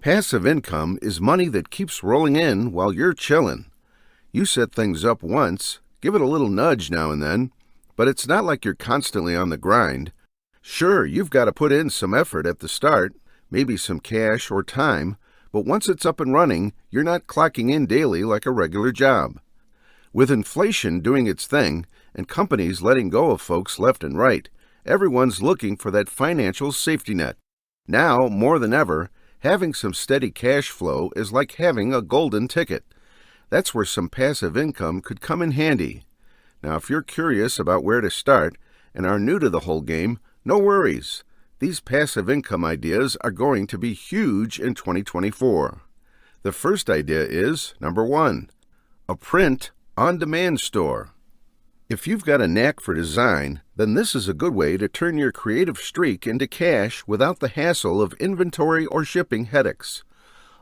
Passive income is money that keeps rolling in while you're chillin'. You set things up once, give it a little nudge now and then, but it's not like you're constantly on the grind. Sure, you've got to put in some effort at the start, maybe some cash or time, but once it's up and running, you're not clocking in daily like a regular job. With inflation doing its thing and companies letting go of folks left and right, everyone's looking for that financial safety net. Now, more than ever, having some steady cash flow is like having a golden ticket. That's where some passive income could come in handy. Now, if you're curious about where to start and are new to the whole game, no worries. These passive income ideas are going to be huge in 2024. The first idea is, number 1, a print-on-demand store. If you've got a knack for design, then this is a good way to turn your creative streak into cash without the hassle of inventory or shipping headaches.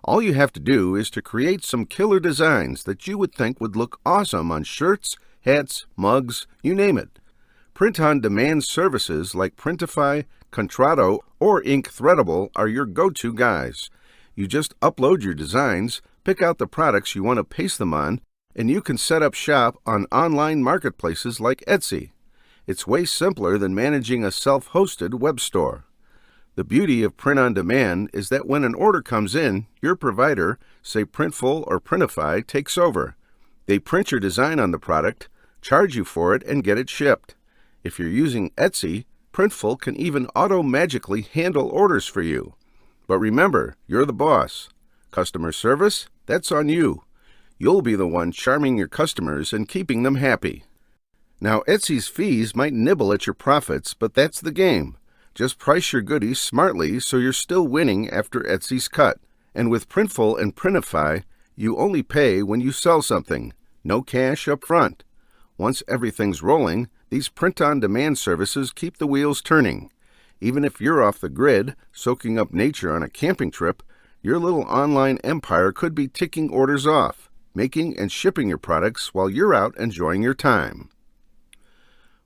All you have to do is to create some killer designs that you would think would look awesome on shirts, hats, mugs, you name it. Print-on-demand services like Printify, Contrato, or Ink Threadable are your go-to guys. You just upload your designs, pick out the products you want to paste them on, and you can set up shop on online marketplaces like Etsy. It's way simpler than managing a self-hosted web store. The beauty of print-on-demand is that when an order comes in, your provider, say Printful or Printify, takes over. They print your design on the product, charge you for it, and get it shipped. If you're using Etsy, Printful can even auto-magically handle orders for you. But remember, you're the boss. Customer service? That's on you. You'll be the one charming your customers and keeping them happy. Now, Etsy's fees might nibble at your profits, but that's the game. Just price your goodies smartly so you're still winning after Etsy's cut. And with Printful and Printify, you only pay when you sell something. No cash up front. Once everything's rolling, these print-on-demand services keep the wheels turning. Even if you're off the grid, soaking up nature on a camping trip, your little online empire could be ticking orders off, making and shipping your products while you're out enjoying your time.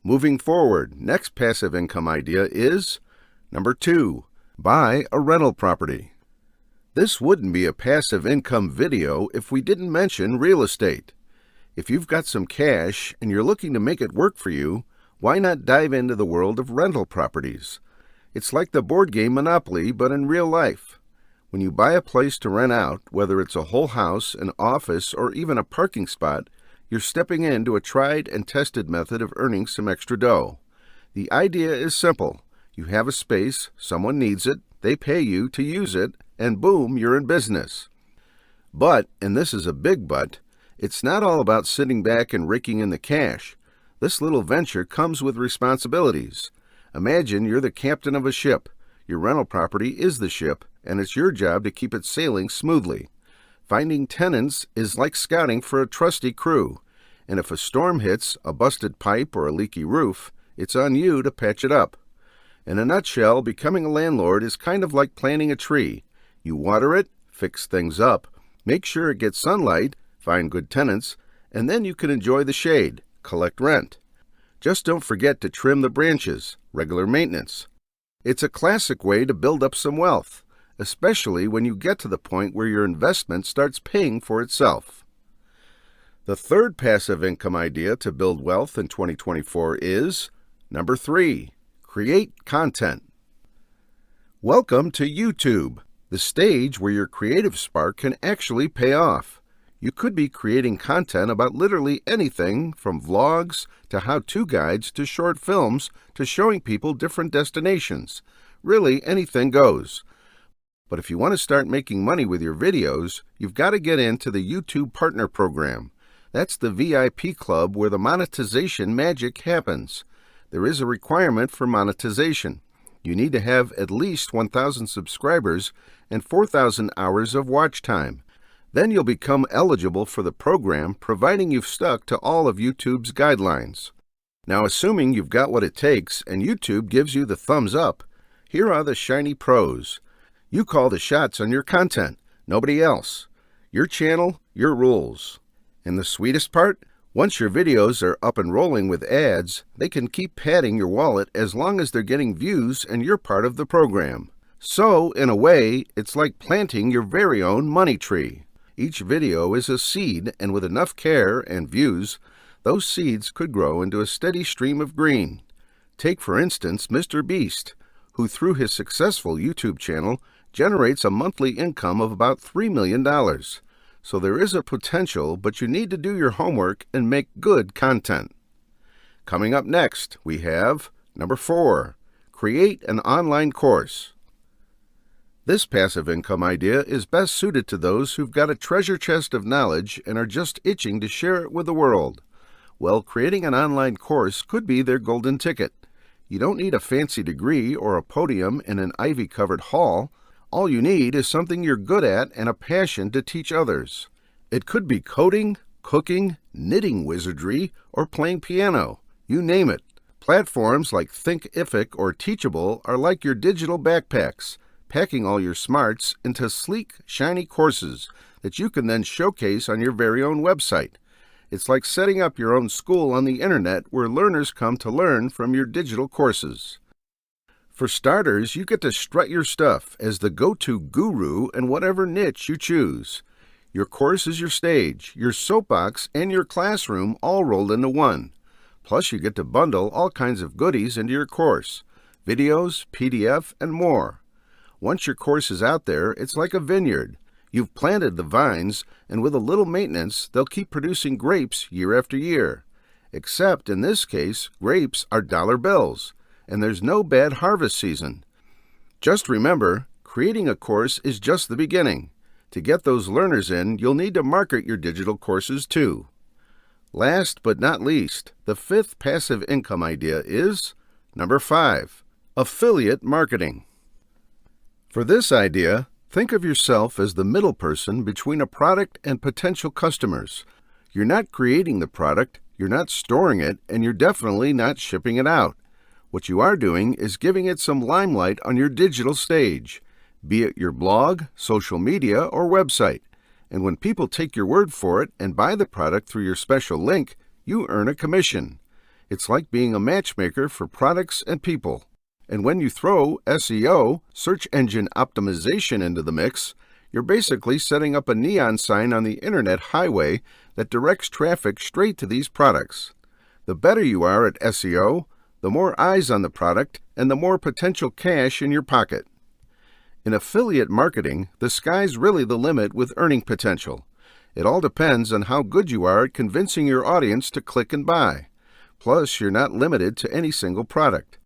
Moving forward, next passive income idea is, number 2, buy a rental property. This wouldn't be a passive income video if we didn't mention real estate. If you've got some cash and you're looking to make it work for you, why not dive into the world of rental properties? It's like the board game Monopoly, but in real life. When you buy a place to rent out, whether it's a whole house, an office, or even a parking spot, you're stepping into a tried and tested method of earning some extra dough. The idea is simple. You have a space, someone needs it, they pay you to use it, and boom, you're in business. But, and this is a big but, it's not all about sitting back and raking in the cash. This little venture comes with responsibilities. Imagine you're the captain of a ship. Your rental property is the ship, and it's your job to keep it sailing smoothly. Finding tenants is like scouting for a trusty crew, and if a storm hits, a busted pipe or a leaky roof, it's on you to patch it up. In a nutshell, becoming a landlord is kind of like planting a tree. You water it, fix things up, make sure it gets sunlight, find good tenants, and then you can enjoy the shade, collect rent. Just don't forget to trim the branches, regular maintenance. It's a classic way to build up some wealth, especially when you get to the point where your investment starts paying for itself. The third passive income idea to build wealth in 2024 is, number 3, create content. Welcome to YouTube, the stage where your creative spark can actually pay off. You could be creating content about literally anything from vlogs to how-to guides to short films to showing people different destinations. Really, anything goes. But if you want to start making money with your videos, you've got to get into the YouTube Partner Program. That's the VIP club where the monetization magic happens. There is a requirement for monetization. You need to have at least 1,000 subscribers and 4,000 hours of watch time. Then you'll become eligible for the program, providing you've stuck to all of YouTube's guidelines. Now, assuming you've got what it takes and YouTube gives you the thumbs up, here are the shiny pros. You call the shots on your content, nobody else. Your channel, your rules. And the sweetest part? Once your videos are up and rolling with ads, they can keep padding your wallet as long as they're getting views and you're part of the program. So, in a way, it's like planting your very own money tree. Each video is a seed, and with enough care and views, those seeds could grow into a steady stream of green. Take, for instance, Mr. Beast, who through his successful YouTube channel generates a monthly income of about $3 million. So there is a potential, but you need to do your homework and make good content. Coming up next, we have number 4, create an online course. This passive income idea is best suited to those who've got a treasure chest of knowledge and are just itching to share it with the world. Well, creating an online course could be their golden ticket. You don't need a fancy degree or a podium in an ivy-covered hall. All you need is something you're good at and a passion to teach others. It could be coding, cooking, knitting wizardry, or playing piano. You name it. Platforms like Thinkific or Teachable are like your digital backpacks, packing all your smarts into sleek, shiny courses that you can then showcase on your very own website. It's like setting up your own school on the internet where learners come to learn from your digital courses. For starters, you get to strut your stuff as the go-to guru in whatever niche you choose. Your course is your stage, your soapbox, and your classroom all rolled into one. Plus, you get to bundle all kinds of goodies into your course: videos, PDF, and more. Once your course is out there, it's like a vineyard. You've planted the vines, and with a little maintenance, they'll keep producing grapes year after year. Except, in this case, grapes are dollar bills, and there's no bad harvest season. Just remember, creating a course is just the beginning. To get those learners in, you'll need to market your digital courses too. Last but not least, the 5th passive income idea is number 5, affiliate marketing. For this idea, think of yourself as the middle person between a product and potential customers. You're not creating the product, you're not storing it, and you're definitely not shipping it out. What you are doing is giving it some limelight on your digital stage, be it your blog, social media, or website. And when people take your word for it and buy the product through your special link, you earn a commission. It's like being a matchmaker for products and people. And when you throw SEO, search engine optimization, into the mix, you're basically setting up a neon sign on the internet highway that directs traffic straight to these products. The better you are at SEO, the more eyes on the product and the more potential cash in your pocket. In affiliate marketing, the sky's really the limit with earning potential. It all depends on how good you are at convincing your audience to click and buy. Plus, you're not limited to any single product.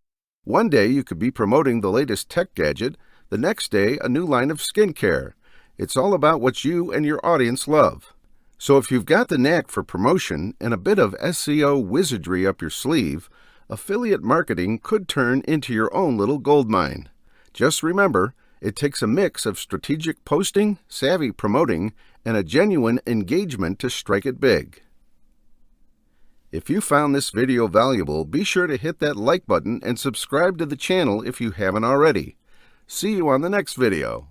One day you could be promoting the latest tech gadget, the next day a new line of skincare. It's all about what you and your audience love. So if you've got the knack for promotion and a bit of SEO wizardry up your sleeve, affiliate marketing could turn into your own little goldmine. Just remember, it takes a mix of strategic posting, savvy promoting, and a genuine engagement to strike it big. If you found this video valuable, be sure to hit that like button and subscribe to the channel if you haven't already. See you on the next video.